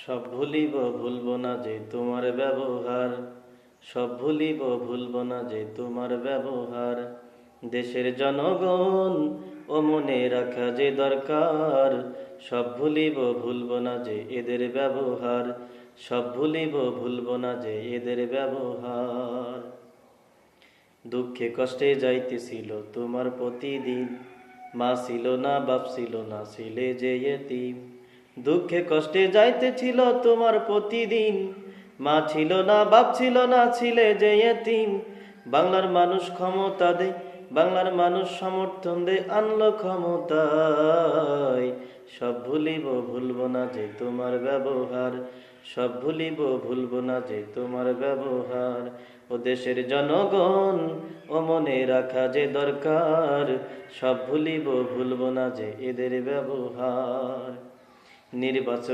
সব ভুলিব ভুলব না যে তোমার ব্যবহার, সব ভুলিব ভুলব না যে তোমার ব্যবহার। দেশের জনগণ ও মনে রাখা যে দরকার, সব ভুলিব ভুলব না যে এদের ব্যবহার, সব ভুলিব ভুলব না যে এদের ব্যবহার। দুঃখে কষ্টে যাইতেছিল তোমার প্রতিদিন, মা ছিল না বাপ ছিল না ছিলে যে ইয়েতিম। দুঃখে কষ্টে যাইতেছিল তোমার প্রতিদিন, মা ছিল না বাপ ছিল না ছিলে যে ইয়েতিম। বাংলার মানুষ ক্ষমতা দে, বাংলার মানুষ সমর্থন দে আনলো ক্ষমতায়। সব ভুলিব ভুলব না যে তোমার ব্যবহার, সব ভুলিব ভুলব না যে তোমার ব্যবহার। ও দেশের জনগণ ও মনে রাখা যে দরকার, সব ভুলিব ভুলব না যে এদের ব্যবহার। নির্বাচন